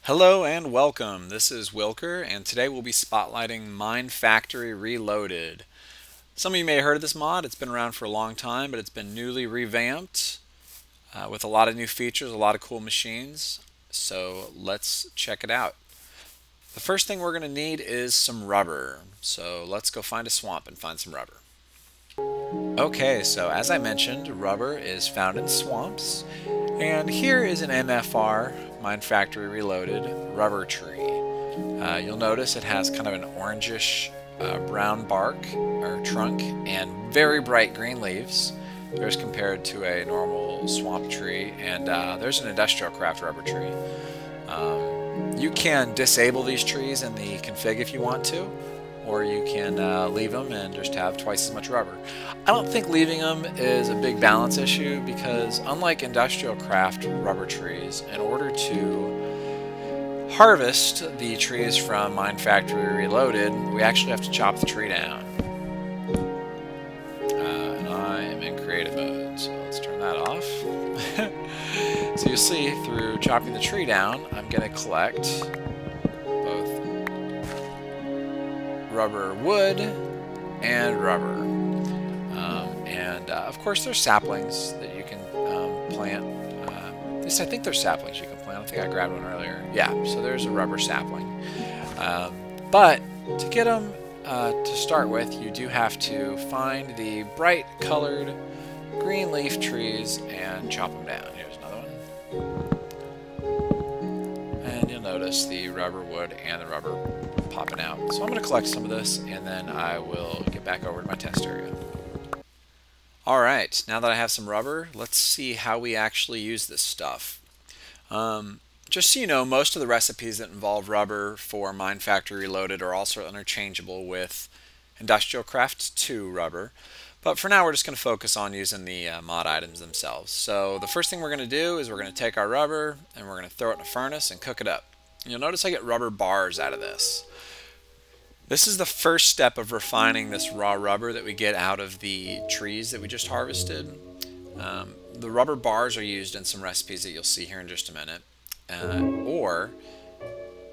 Hello and welcome. This is Wylker, and today we'll be spotlighting MineFactory Reloaded. Some of you may have heard of this mod. It's been around for a long time, but it's been newly revamped with a lot of new features, a lot of cool machines. So let's check it out. The first thing we're going to need is some rubber. So let's go find a swamp and find some rubber. Okay, so as I mentioned, rubber is found in swamps. And here is an MFR, MineFactory Reloaded, rubber tree. You'll notice it has kind of an orangish brown bark or trunk and very bright green leaves. There's compared to a normal swamp tree, and there's an industrial craft rubber tree. You can disable these trees in the config if you want to, or you can leave them and just have twice as much rubber. I don't think leaving them is a big balance issue because unlike industrial craft rubber trees, in order to harvest the trees from MineFactory Reloaded, we actually have to chop the tree down. And I am in creative mode, so let's turn that off. So you see, through chopping the tree down, I'm going to collect both rubber wood and rubber. Of course, there's saplings that you can plant. At least I think there's saplings you can plant. I think I grabbed one earlier. Yeah, so there's a rubber sapling. But to get them to start with, you do have to find the bright colored green leaf trees and chop them down. Here's another one. And you'll notice the rubber wood and the rubber popping out. So I'm going to collect some of this, and then I will get back over to my test area. Alright, now that I have some rubber, let's see how we actually use this stuff. Just so you know, most of the recipes that involve rubber for MineFactory Reloaded are also interchangeable with Industrial Craft 2 rubber. But for now, we're just going to focus on using the mod items themselves. So the first thing we're going to do is we're going to take our rubber and we're going to throw it in a furnace and cook it up. And you'll notice I get rubber bars out of this. This is the first step of refining this raw rubber that we get out of the trees that we just harvested. The rubber bars are used in some recipes that you'll see here in just a minute. Or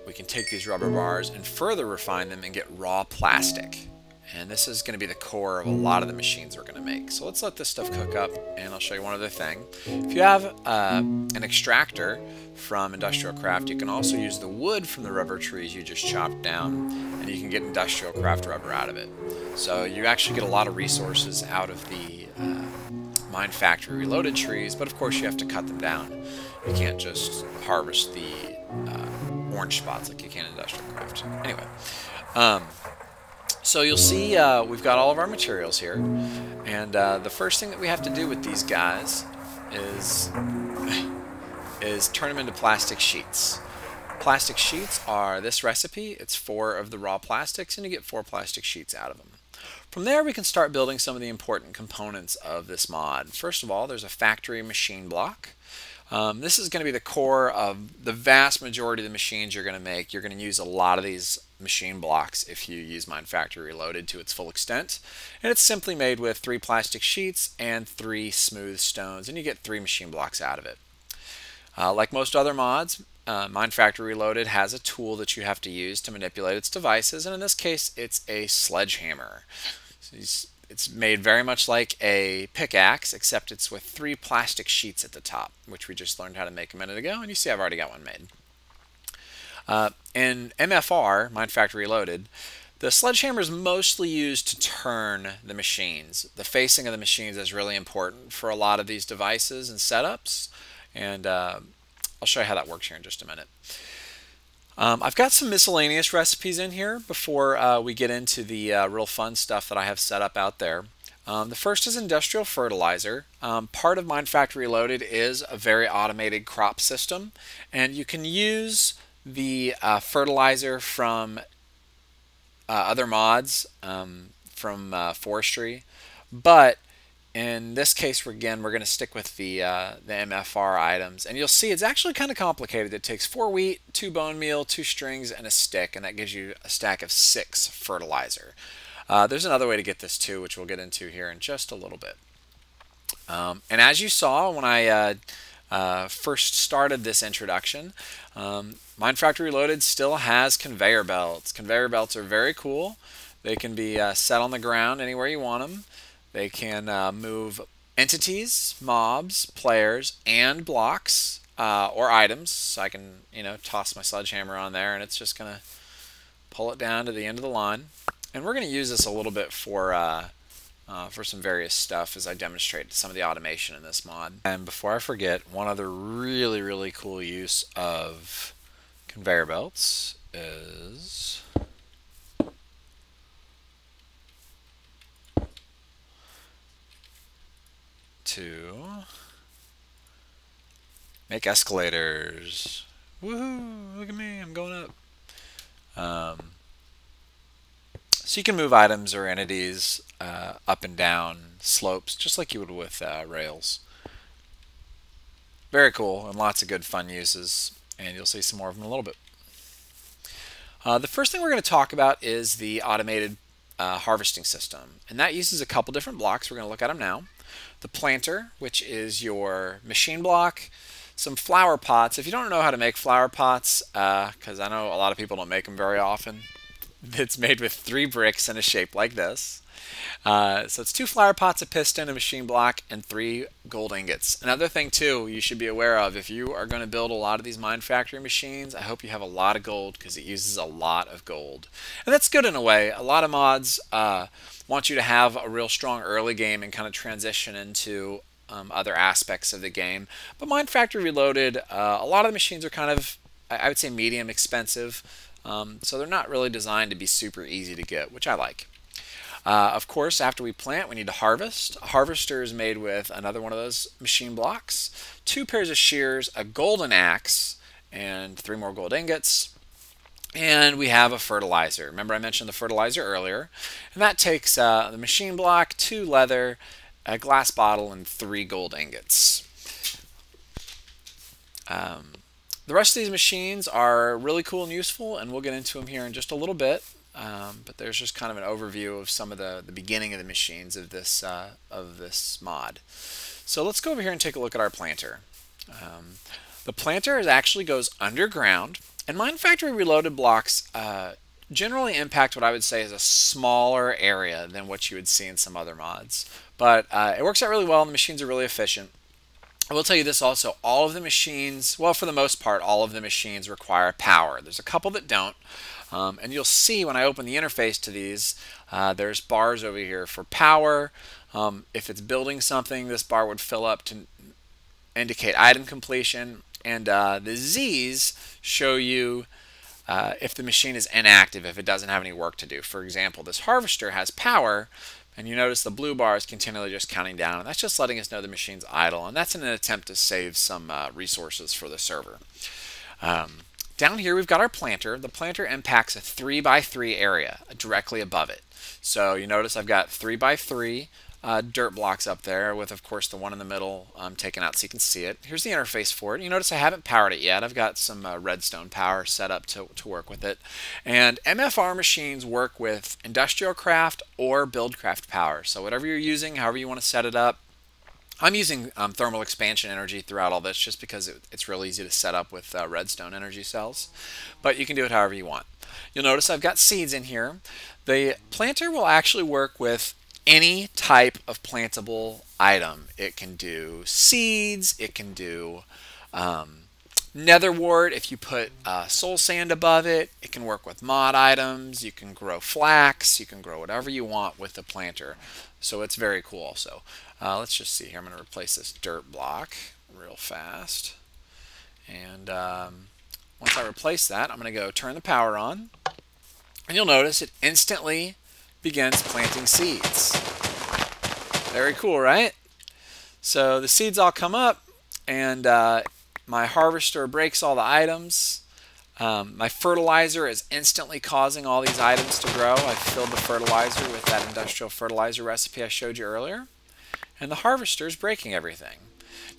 we can take these rubber bars and further refine them and get raw plastic. And this is going to be the core of a lot of the machines we're going to make. So let's let this stuff cook up, and I'll show you one other thing. If you have an extractor from Industrial Craft, you can also use the wood from the rubber trees you just chopped down, and you can get Industrial Craft rubber out of it. So you actually get a lot of resources out of the MineFactory Reloaded trees, but of course you have to cut them down. You can't just harvest the orange spots like you can in Industrial Craft. Anyway. So you'll see we've got all of our materials here, and the first thing that we have to do with these guys is turn them into plastic sheets. Plastic sheets are this recipe. It's 4 of the raw plastics, and you get 4 plastic sheets out of them. From there, we can start building some of the important components of this mod. First of all, there's a factory machine block. This is going to be the core of the vast majority of the machines you're going to make. You're going to use a lot of these machine blocks if you use MineFactory Reloaded to its full extent. And it's simply made with 3 plastic sheets and 3 smooth stones, and you get 3 machine blocks out of it. Like most other mods, MineFactory Reloaded has a tool that you have to use to manipulate its devices, and in this case it's a sledgehammer. So it's made very much like a pickaxe, except it's with 3 plastic sheets at the top, which we just learned how to make a minute ago, and you see I've already got one made. In MFR, MineFactory Reloaded, the sledgehammer is mostly used to turn the machines. The facing of the machines is really important for a lot of these devices and setups, and I'll show you how that works here in just a minute. I've got some miscellaneous recipes in here before we get into the real fun stuff that I have set up out there. The first is industrial fertilizer. Part of MineFactory Reloaded is a very automated crop system, and you can use the fertilizer from other mods from forestry, but in this case, we're going to stick with the MFR items, and you'll see it's actually kind of complicated. It takes 4 wheat, 2 bone meal, 2 strings, and a stick, and that gives you a stack of 6 fertilizer. There's another way to get this too, which we'll get into here in just a little bit. And as you saw when I first started this introduction. MineFactory Reloaded still has conveyor belts. Conveyor belts are very cool. They can be set on the ground anywhere you want them. They can move entities, mobs, players, and blocks or items. So I can, toss my sledgehammer on there, and it's just going to pull it down to the end of the line. And we're going to use this a little bit for some various stuff as I demonstrate some of the automation in this mod. And before I forget, one other really, really cool use of conveyor belts is to make escalators. Woohoo! Look at me, I'm going up. So you can move items or entities up and down slopes just like you would with rails. Very cool and lots of good fun uses, and you'll see some more of them in a little bit. The first thing we're going to talk about is the automated harvesting system, and that uses a couple different blocks. We're going to look at them now. The planter, which is your machine block, some flower pots. If you don't know how to make flower pots, because I know a lot of people don't make them very often, it's made with 3 bricks in a shape like this. So it's 2 flower pots, a piston, a machine block, and 3 gold ingots. Another thing too you should be aware of, if you are going to build a lot of these MineFactory machines, I hope you have a lot of gold because it uses a lot of gold. And that's good in a way. A lot of mods want you to have a real strong early game and kind of transition into other aspects of the game. But MineFactory Reloaded, a lot of the machines are kind of, I would say, medium expensive. So they're not really designed to be super easy to get, which I like. Of course, after we plant, we need to harvest. A harvester is made with another one of those machine blocks, 2 pairs of shears, a golden axe, and 3 more gold ingots. And we have a fertilizer. Remember I mentioned the fertilizer earlier. And that takes the machine block, 2 leather, a glass bottle, and 3 gold ingots. The rest of these machines are really cool and useful, and we'll get into them here in just a little bit. But there's just kind of an overview of some of the beginning of the machines of this mod. So let's go over here and take a look at our planter. The planter actually goes underground, and MineFactory Reloaded blocks generally impact what I would say is a smaller area than what you would see in some other mods. But it works out really well, and the machines are really efficient. I will tell you this also, all of the machines, well, for the most part, all of the machines require power. There's a couple that don't, and you'll see when I open the interface to these, there's bars over here for power. If it's building something, this bar would fill up to indicate item completion, and the Z's show you if the machine is inactive, if it doesn't have any work to do. For example, this harvester has power, and you notice the blue bar is continually just counting down, and that's just letting us know the machine's idle, and that's in an attempt to save some resources for the server. Down here we've got our planter. The planter impacts a 3x3 area directly above it. So you notice I've got 3x3 dirt blocks up there with, of course, the one in the middle taken out so you can see it. Here's the interface for it. You notice I haven't powered it yet. I've got some redstone power set up to work with it. And MFR machines work with industrial craft or buildcraft power. So whatever you're using, however you want to set it up. I'm using thermal expansion energy throughout all this just because it's real easy to set up with redstone energy cells. But you can do it however you want. You'll notice I've got seeds in here. The planter will actually work with any type of plantable item. It can do seeds, it can do nether wart if you put soul sand above it. It can work with mod items, you can grow flax, you can grow whatever you want with the planter. So it's very cool also. Let's just see here, I'm going to replace this dirt block real fast. And once I replace that, I'm going to go turn the power on. And you'll notice it instantly begins planting seeds. Very cool, right? So the seeds all come up, and my harvester breaks all the items. My fertilizer is instantly causing all these items to grow. I filled the fertilizer with that industrial fertilizer recipe I showed you earlier. And the harvester is breaking everything.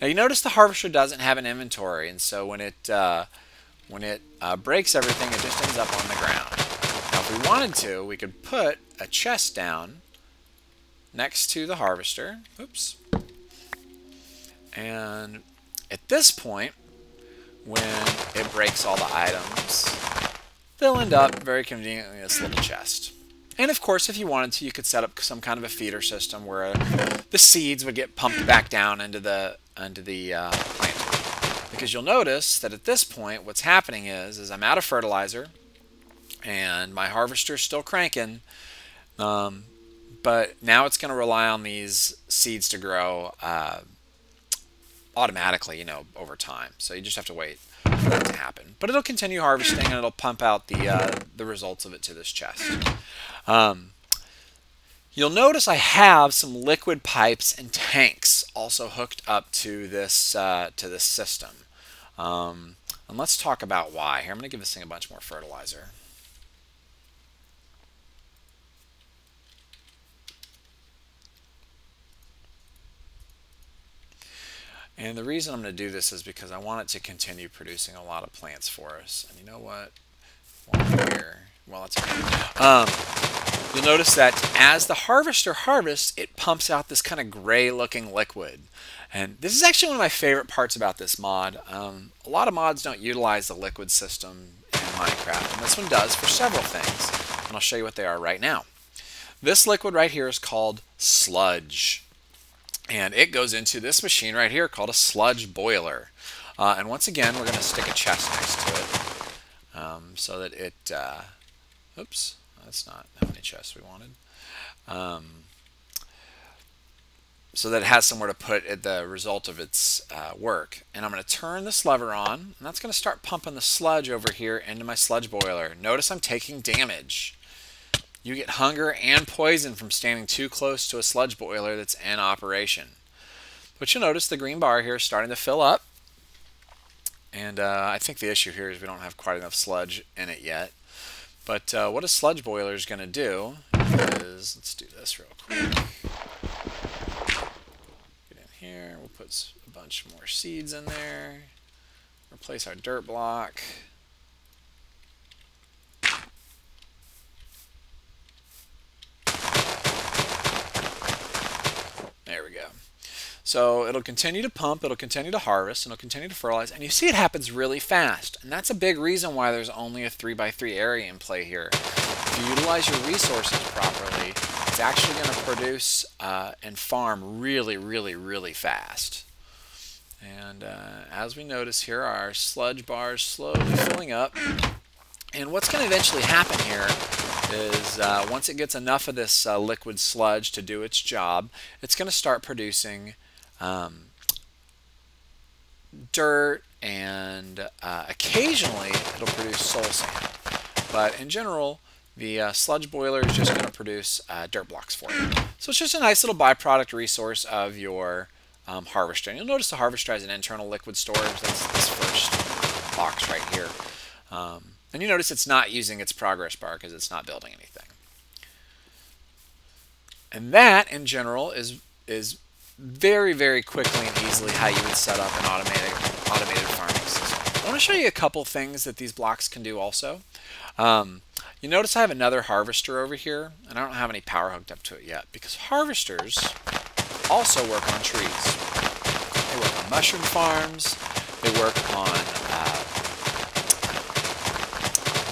Now you notice the harvester doesn't have an inventory, and so when it breaks everything, it just ends up on the ground. Now if we wanted to, we could put a chest down next to the harvester. Oops. And At this point, when it breaks all the items, they'll end up very conveniently in this little chest. And of course, if you wanted to, you could set up some kind of a feeder system where the seeds would get pumped back down into the planter. Because you'll notice that at this point, what's happening is I'm out of fertilizer, and my harvester's still cranking, but now it's going to rely on these seeds to grow automatically, over time. So you just have to wait for that to happen. But it'll continue harvesting, and it'll pump out the results of it to this chest. You'll notice I have some liquid pipes and tanks also hooked up to this system. And let's talk about why. Here, I'm going to give this thing a bunch more fertilizer. And the reason I'm going to do this is because I want it to continue producing a lot of plants for us. And you know what? Well, that's okay. You'll notice that as the harvester harvests, it pumps out this kind of gray-looking liquid. And this is actually one of my favorite parts about this mod. A lot of mods don't utilize the liquid system in Minecraft, and this one does for several things. And I'll show you what they are right now. This liquid right here is called sludge. And it goes into this machine right here called a sludge boiler. And once again, we're going to stick a chest next to it so that it... oops, that's not how many chests we wanted. So that it has somewhere to put the result of its work. And I'm going to turn this lever on, and that's going to start pumping the sludge over here into my sludge boiler. Notice I'm taking damage. You get hunger and poison from standing too close to a sludge boiler that's in operation. But you'll notice the green bar here is starting to fill up. And I think the issue here is we don't have quite enough sludge in it yet. But what a sludge boiler is going to do is, let's do this real quick. Get in here, we'll put a bunch more seeds in there. Replace our dirt block. There we go. So it'll continue to pump, it'll continue to harvest, and it'll continue to fertilize, and you see it happens really fast. And that's a big reason why there's only a 3x3 area in play here. If you utilize your resources properly, it's actually going to produce and farm really, really, really fast. And as we notice here, our sludge bars slowly filling up. And what's going to eventually happen here is once it gets enough of this liquid sludge to do its job, it's going to start producing dirt, and occasionally it'll produce soul sand. But in general, the sludge boiler is just going to produce dirt blocks for you. So it's just a nice little byproduct resource of your harvester. And you'll notice the harvester has an internal liquid storage. That's this first box right here. And you notice it's not using its progress bar because it's not building anything. And that, in general, is very, very quickly and easily how you would set up an automated farming system. I want to show you a couple things that these blocks can do also. You notice I have another harvester over here, and I don't have any power hooked up to it yet because harvesters also work on trees. They work on mushroom farms. They work on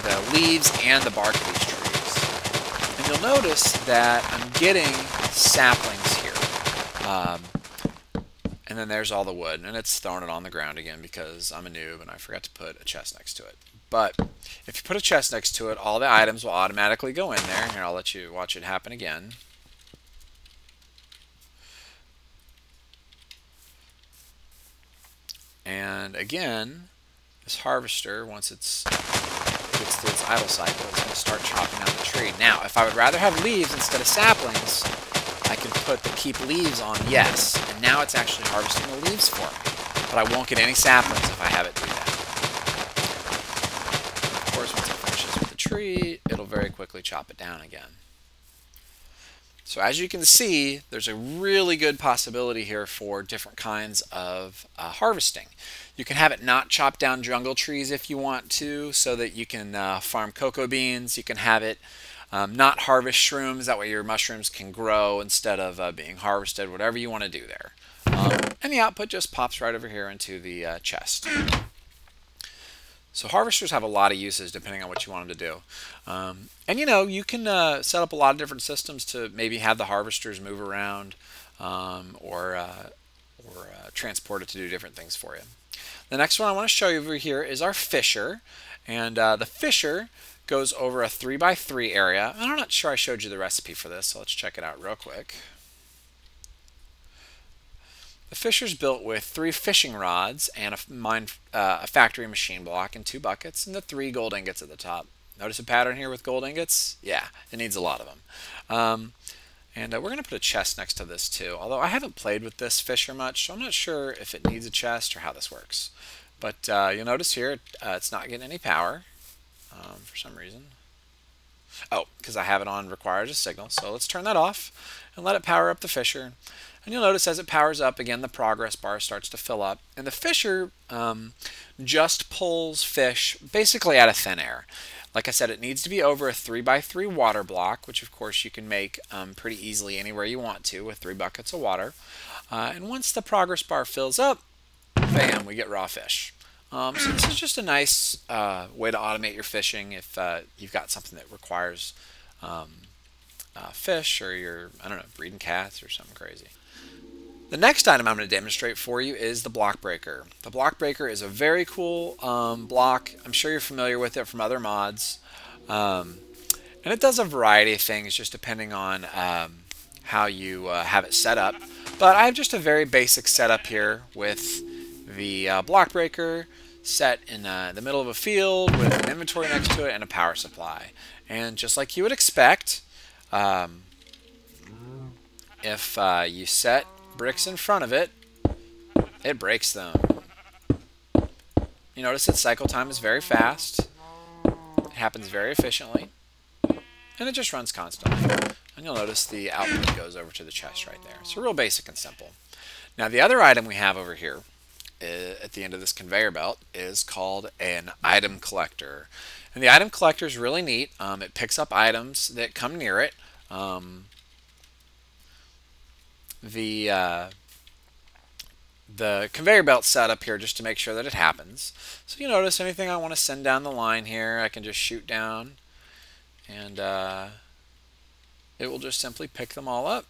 the leaves and the bark of these trees. And you'll notice that I'm getting saplings here. And then there's all the wood, and it's throwing it on the ground again because I'm a noob and I forgot to put a chest next to it. But if you put a chest next to it, all the items will automatically go in there. Here, I'll let you watch it happen again. And again, this harvester, once it's gets through its idle cycle, it's going to start chopping down the tree. Now, if I would rather have leaves instead of saplings, I can put the keep leaves on yes, and now it's actually harvesting the leaves for me. But I won't get any saplings if I have it do that. Of course, once it finishes with the tree, it'll very quickly chop it down again. So as you can see, there's a really good possibility here for different kinds of harvesting. You can have it not chop down jungle trees if you want to, so that you can farm cocoa beans. You can have it not harvest shrooms, that way your mushrooms can grow instead of being harvested, whatever you want to do there. And the output just pops right over here into the chest. So harvesters have a lot of uses depending on what you want them to do. And you can set up a lot of different systems to maybe have the harvesters move around or transport it to do different things for you. The next one I want to show you over here is our fisher. And the fisher goes over a 3x3 area. And I'm not sure I showed you the recipe for this, so let's check it out real quick. The fisher's built with 3 fishing rods and a factory machine block and 2 buckets and the 3 gold ingots at the top. Notice a pattern here with gold ingots? Yeah, it needs a lot of them. And we're going to put a chest next to this too, although I haven't played with this fisher much, so I'm not sure if it needs a chest or how this works. But you'll notice here it's not getting any power for some reason. Oh, because I have it on requires a signal. So let's turn that off and let it power up the fisher. And you'll notice as it powers up, again, the progress bar starts to fill up. And the fisher just pulls fish basically out of thin air. Like I said, it needs to be over a 3x3 water block, which of course you can make pretty easily anywhere you want to with 3 buckets of water. And once the progress bar fills up, bam, we get raw fish. So this is just a nice way to automate your fishing if you've got something that requires fish, or you're, I don't know, breeding cats or something crazy. The next item I'm going to demonstrate for you is the block breaker. The block breaker is a very cool block. I'm sure you're familiar with it from other mods. And it does a variety of things just depending on how you have it set up. But I have just a very basic setup here with the block breaker set in the middle of a field with an inventory next to it and a power supply. And just like you would expect, if you set bricks in front of it, it breaks them. You notice its cycle time is very fast. It happens very efficiently. And it just runs constantly. And you'll notice the output goes over to the chest right there. So real basic and simple. Now the other item we have over here at the end of this conveyor belt is called an item collector. And the item collector is really neat. It picks up items that come near it. The conveyor belt set up here just to make sure that it happens. So you notice anything I want to send down the line here, I can just shoot down, and it will just simply pick them all up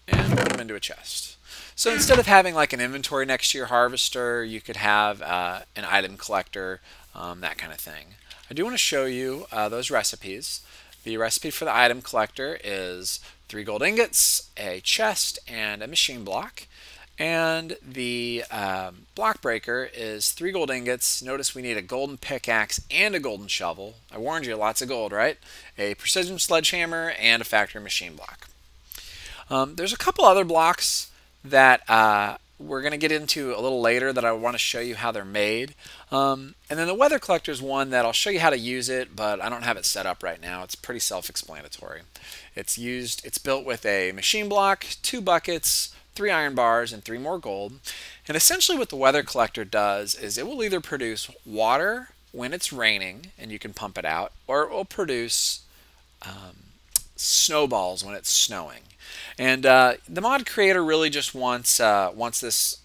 and put them into a chest. So instead of having like an inventory next to your harvester, you could have an item collector, that kind of thing. I do want to show you those recipes. The recipe for the item collector is 3 gold ingots, a chest, and a machine block. And the block breaker is 3 gold ingots. Notice we need a golden pickaxe and a golden shovel. I warned you, lots of gold, right? A precision sledgehammer and a factory machine block. There's a couple other blocks that we're going to get into a little later that I want to show you how they're made. And then the weather collector is one that I'll show you how to use it, but I don't have it set up right now. It's pretty self-explanatory. It's built with a machine block, 2 buckets, 3 iron bars, and 3 more gold. And essentially what the weather collector does is it will either produce water when it's raining and you can pump it out, or it will produce snowballs when it's snowing. And the mod creator really just wants this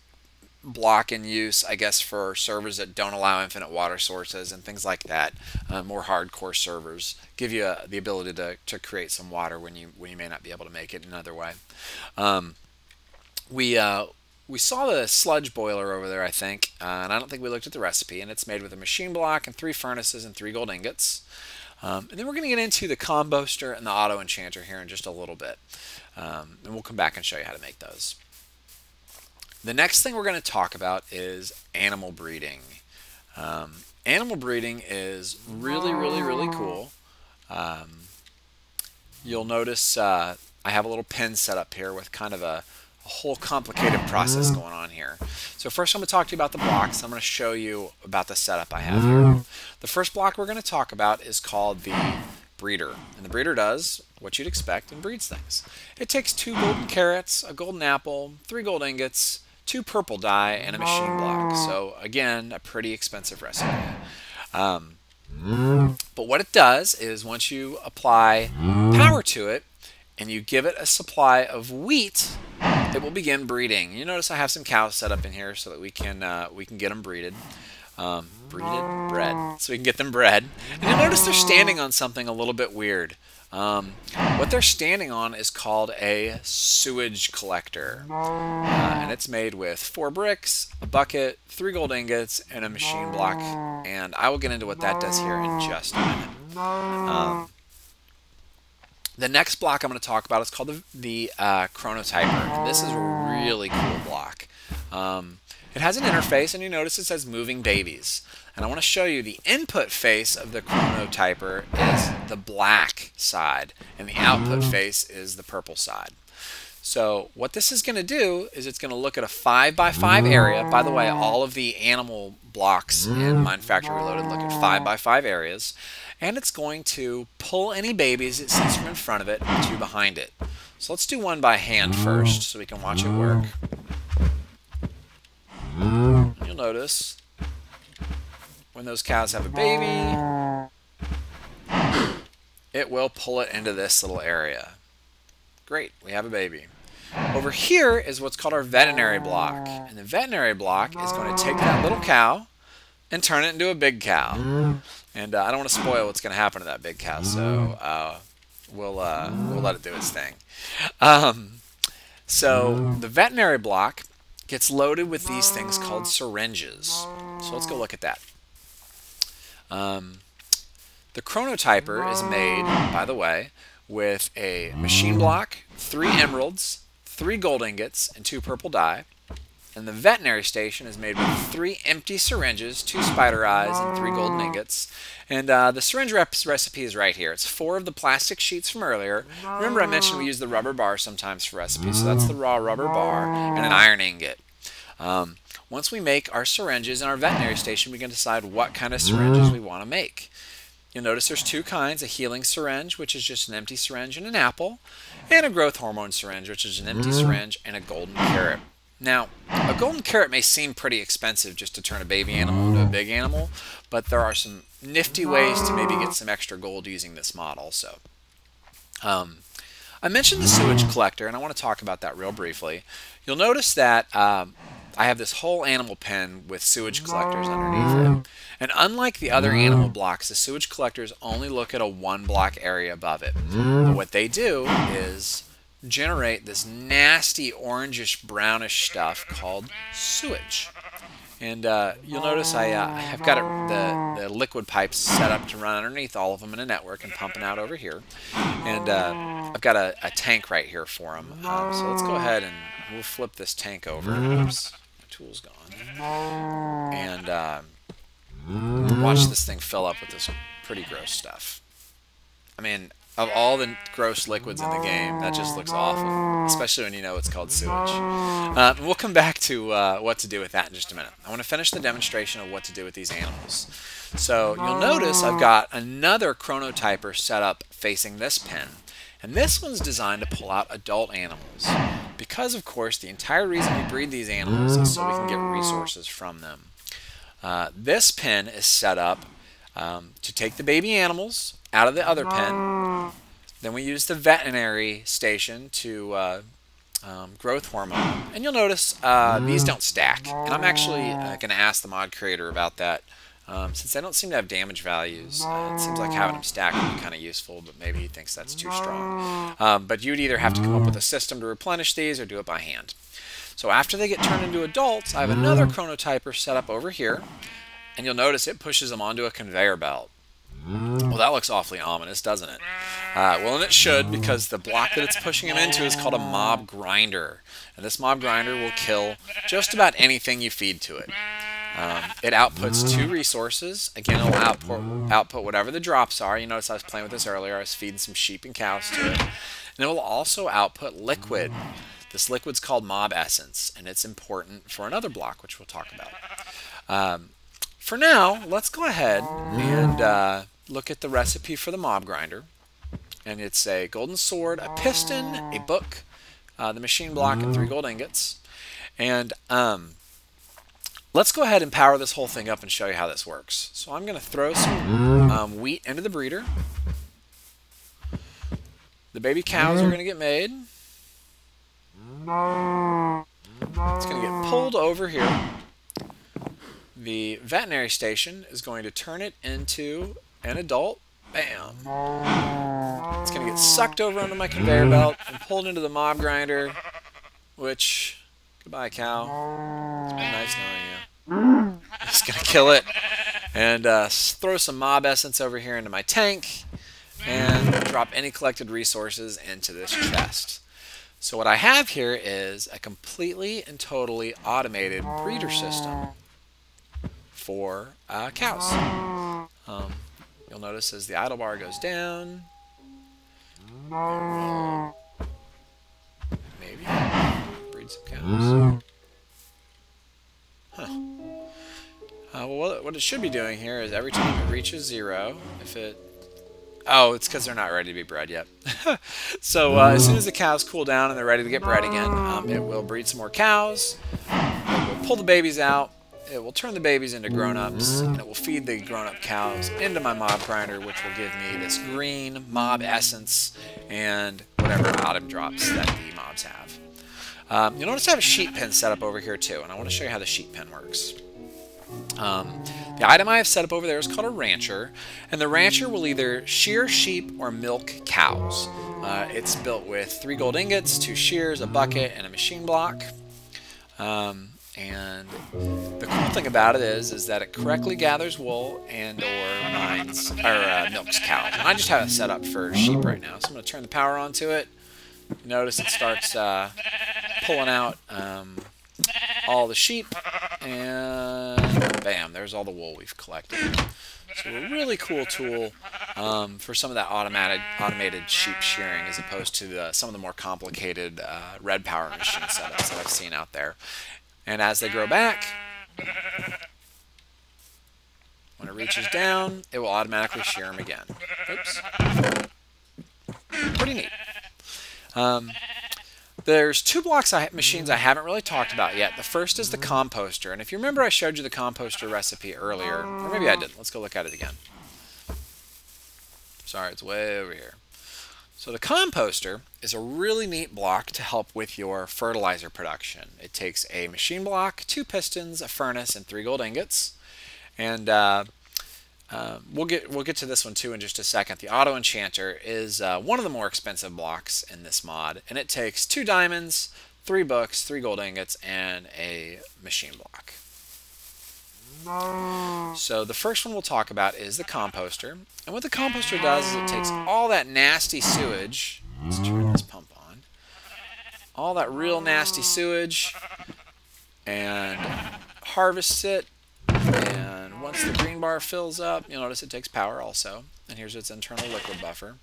block in use, I guess, for servers that don't allow infinite water sources and things like that. More hardcore servers give you the ability to create some water when you may not be able to make it another way. We saw the sludge boiler over there, I think, and I don't think we looked at the recipe. And it's made with a machine block and 3 furnaces and 3 gold ingots. And then we're going to get into the composter and the auto enchanter here in just a little bit. And we'll come back and show you how to make those. The next thing we're going to talk about is animal breeding. Animal breeding is really, really, really cool. You'll notice I have a little pin set up here with kind of a whole complicated process going on here. So first I'm going to talk to you about the blocks. I'm going to show you about the setup I have here. The first block we're going to talk about is called the breeder. And the breeder does what you'd expect and breeds things. It takes 2 golden carrots, a golden apple, 3 gold ingots, 2 purple dye, and a machine block. So again, a pretty expensive recipe. But what it does is once you apply power to it and you give it a supply of wheat, it will begin breeding. You notice I have some cows set up in here so that we can get them bred, so we can get them bred. And you'll notice they're standing on something a little bit weird. What they're standing on is called a sewage collector, and it's made with 4 bricks, a bucket, 3 gold ingots, and a machine block. And I will get into what that does here in just a minute. The next block I'm going to talk about is called the chronotyper, and this is a really cool block. It has an interface, and you notice it says moving babies. And I want to show you the input face of the chronotyper is the black side, and the output face is the purple side. So what this is going to do is it's going to look at a 5x5 area. By the way, all of the animal blocks in MineFactory Reloaded look at 5x5 areas. And it's going to pull any babies it sees from in front of it to behind it. So let's do one by hand first so we can watch it work. You'll notice when those cows have a baby, it will pull it into this little area. Great, we have a baby. Over here is what's called our veterinary block. And the veterinary block is going to take that little cow and turn it into a big cow. And I don't want to spoil what's going to happen to that big cow, so we'll let it do its thing. So the veterinary block gets loaded with these things called syringes. So let's go look at that. The chronotyper is made, by the way, with a machine block, 3 emeralds, 3 gold ingots, and 2 purple dye. And the veterinary station is made with 3 empty syringes, 2 spider eyes, and 3 golden ingots. And the syringe recipe is right here. It's 4 of the plastic sheets from earlier. Remember I mentioned we use the rubber bar sometimes for recipes, so that's the raw rubber bar and an iron ingot. Once we make our syringes in our veterinary station, we can decide what kind of syringes we want to make. You'll notice there's 2 kinds, a healing syringe, which is just an empty syringe and an apple, and a growth hormone syringe, which is an empty syringe and a golden carrot. Now, a golden carrot may seem pretty expensive just to turn a baby animal into a big animal, but there are some nifty ways to maybe get some extra gold using this mod also. I mentioned the sewage collector, and I want to talk about that real briefly. You'll notice that I have this whole animal pen with sewage collectors underneath it. And unlike the other animal blocks, the sewage collectors only look at a 1 block area above it. But what they do is generate this nasty orangish brownish stuff called sewage. And you'll notice I've got the liquid pipes set up to run underneath all of them in a network and pumping out over here. And I've got a tank right here for them. So let's go ahead and we'll flip this tank over. Oops, my tool's gone. And watch this thing fill up with this pretty gross stuff. I mean, of all the gross liquids in the game, that just looks awful, especially when you know it's called sewage. We'll come back to what to do with that in just a minute. I want to finish the demonstration of what to do with these animals. So you'll notice I've got another chronotyper set up facing this pen, and this one's designed to pull out adult animals. Because, of course, the entire reason we breed these animals is so we can get resources from them. This pen is set up to take the baby animals out of the other pen. Then we use the veterinary station to growth hormone. And you'll notice these don't stack. And I'm actually going to ask the mod creator about that. Since they don't seem to have damage values, it seems like having them stacked would be kind of useful, but maybe he thinks that's too strong. But you'd either have to come up with a system to replenish these or do it by hand. So after they get turned into adults, I have another chronotyper set up over here. And you'll notice it pushes them onto a conveyor belt. Well, that looks awfully ominous, doesn't it? Well, and it should, because the block that it's pushing them into is called a mob grinder. And this mob grinder will kill just about anything you feed to it. It outputs 2 resources. Again, it'll output whatever the drops are. You notice I was playing with this earlier. I was feeding some sheep and cows to it. And it will also output liquid. This liquid's called mob essence, and it's important for another block, which we'll talk about. For now, let's go ahead and look at the recipe for the mob grinder. And it's a golden sword, a piston, a book, the machine block, and 3 gold ingots. And let's go ahead and power this whole thing up and show you how this works. So I'm going to throw some wheat into the breeder. The baby cows are going to get made. It's going to get pulled over here. The veterinary station is going to turn it into an adult. Bam. It's going to get sucked over onto my conveyor belt and pulled into the mob grinder, which, goodbye cow. It's been nice knowing you. It's going to kill it and throw some mob essence over here into my tank and drop any collected resources into this chest. So what I have here is a completely and totally automated breeder system for cows. You'll notice as the idle bar goes down, maybe breed some cows. Huh. Well, what it should be doing here is every time it reaches 0, if it... Oh, it's because they're not ready to be bred yet. So as soon as the cows cool down and they're ready to get bred again, it will breed some more cows. It will pull the babies out. It will turn the babies into grown-ups, and it will feed the grown-up cows into my mob grinder, which will give me this green mob essence and whatever item drops that the mobs have. You'll notice I have a sheep pen set up over here too, and I want to show you how the sheep pen works. The item I have set up over there is called a rancher, and the rancher will either shear sheep or milk cows. It's built with 3 gold ingots, 2 shears, a bucket, and a machine block. And the cool thing about it is that it correctly gathers wool and or milks cows. And I just have it set up for sheep right now, so I'm going to turn the power on to it. You notice it starts pulling out all the sheep, and bam, there's all the wool we've collected. So a really cool tool for some of that automated sheep shearing, as opposed to some of the more complicated red power machine setups that I've seen out there. And as they grow back, when it reaches down, it will automatically shear them again. Oops. Pretty neat. There's 2 machines I haven't really talked about yet. The first is the composter. And if you remember, I showed you the composter recipe earlier. Or maybe I didn't. Let's go look at it again. Sorry, it's way over here. So the composter is a really neat block to help with your fertilizer production. It takes a machine block, 2 pistons, a furnace, and 3 gold ingots. And we'll get to this one too in just a second. The auto enchanter is one of the more expensive blocks in this mod, and it takes 2 diamonds, 3 books, 3 gold ingots, and a machine block. So the first one we'll talk about is the composter. And what the composter does is it takes all that nasty sewage, let's turn this pump on, all that real nasty sewage, and harvests it. And once the green bar fills up, you'll notice it takes power also. And here's its internal liquid buffer.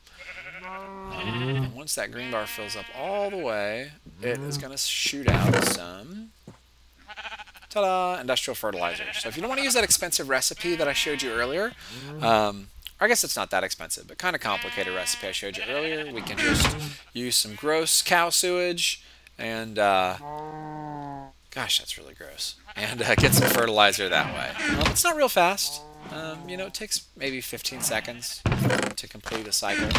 And once that green bar fills up all the way, it is going to shoot out some ta-da, industrial fertilizer. So if you don't want to use that expensive recipe that I showed you earlier, I guess it's not that expensive, but kind of complicated recipe I showed you earlier, we can just use some gross cow sewage and, gosh, that's really gross, and get some fertilizer that way. It's not real fast. You know, it takes maybe 15 seconds to complete a cycle.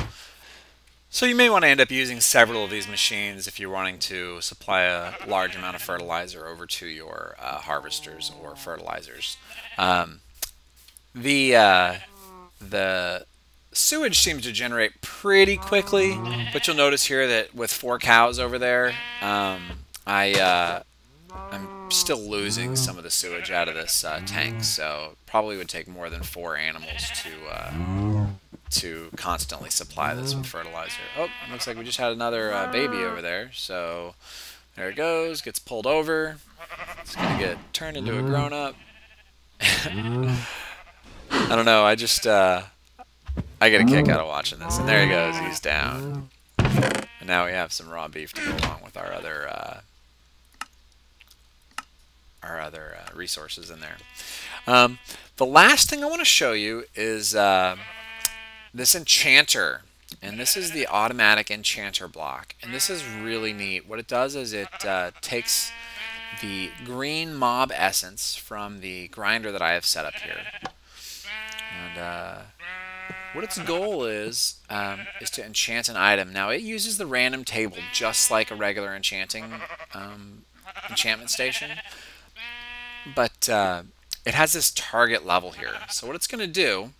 So you may want to end up using several of these machines if you're wanting to supply a large amount of fertilizer over to your harvesters or fertilizers. The sewage seems to generate pretty quickly, but you'll notice here that with 4 cows over there, I'm still losing some of the sewage out of this tank, so probably would take more than 4 animals to constantly supply this with fertilizer. Oh, looks like we just had another baby over there. So there it goes, gets pulled over. It's going to get turned into a grown-up. I don't know, I just, I get a kick out of watching this. And there he goes, he's down. And now we have some raw beef to go along with our other resources in there. The last thing I want to show you is this enchanter, and this is the automatic enchanter block, and this is really neat. What it does is it takes the green mob essence from the grinder that I have set up here, and what its goal is to enchant an item. Now it uses the random table just like a regular enchantment station, but it has this target level here. So what it's going to do,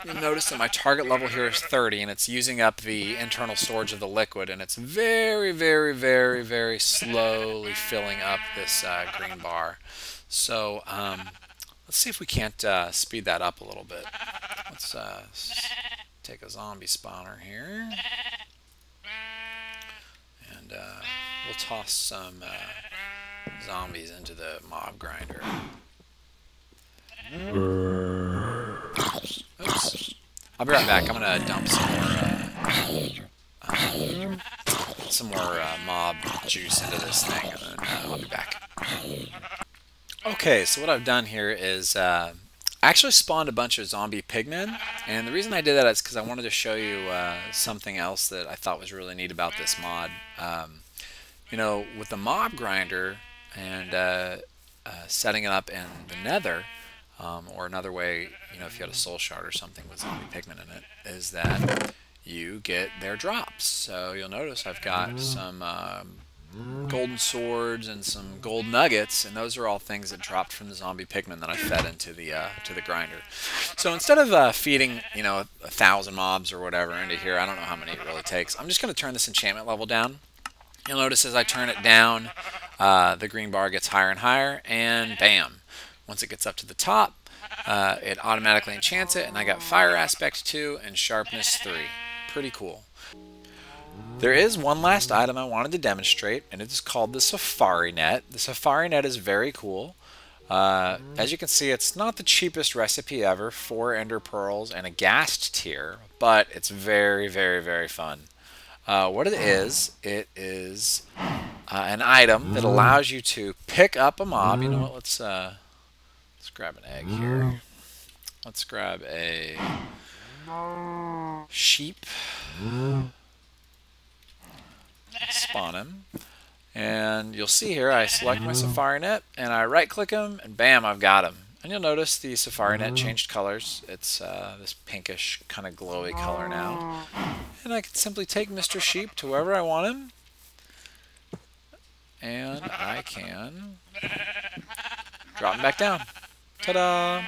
you'll notice that my target level here is 30, and it's using up the internal storage of the liquid, and it's very, very, very, very slowly filling up this green bar. So let's see if we can't speed that up a little bit. Let's take a zombie spawner here, and we'll toss some zombies into the mob grinder. Oops. I'll be right back. I'm gonna dump some more mob juice into this thing, and then I'll be back. Okay, so what I've done here is I actually spawned a bunch of zombie pigmen, and the reason I did that is because I wanted to show you something else that I thought was really neat about this mod. You know, with the mob grinder and setting it up in the Nether, or another way, you know, if you had a soul shard or something with zombie pigmen in it, is that you get their drops. So you'll notice I've got some golden swords and some gold nuggets, and those are all things that dropped from the zombie pigmen that I fed into the to the grinder. So instead of feeding, you know, 1,000 mobs or whatever into here, I don't know how many it really takes, I'm just going to turn this enchantment level down. You'll notice as I turn it down, the green bar gets higher and higher, and bam! Once it gets up to the top, it automatically enchants it, and I got fire aspect 2 and sharpness 3. Pretty cool. There is one last item I wanted to demonstrate, and it is called the Safari Net. The Safari Net is very cool. As you can see, it's not the cheapest recipe ever, 4 ender pearls and a ghast tier, but it's very, very, very fun. What it is an item that allows you to pick up a mob. You know what? Let's grab an egg here. Let's grab a sheep. Spawn him. And you'll see here I select my Safari Net and I right click him, and bam, I've got him. And you'll notice the Safari Net changed colors. It's this pinkish kind of glowy color now. And I can simply take Mr. Sheep to wherever I want him, and I can drop him back down. Ta-da!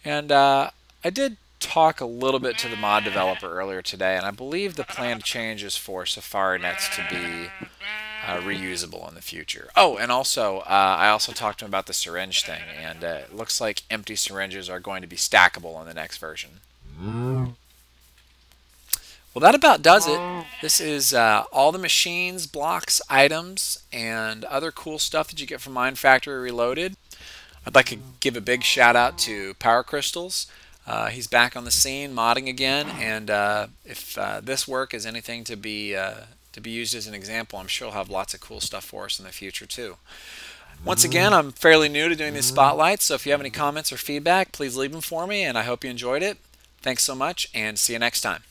And I did talk a little bit to the mod developer earlier today, and I believe the planned change is for Safari Nets to be reusable in the future. Oh, and also, I also talked to him about the syringe thing, and it looks like empty syringes are going to be stackable in the next version. Well, that about does it. This is all the machines, blocks, items, and other cool stuff that you get from MineFactory Reloaded. I'd like to give a big shout out to Powercrystals. He's back on the scene, modding again, and if this work is anything to be used as an example, I'm sure he'll have lots of cool stuff for us in the future too. Once again, I'm fairly new to doing these spotlights, so if you have any comments or feedback, please leave them for me, and I hope you enjoyed it. Thanks so much, and see you next time.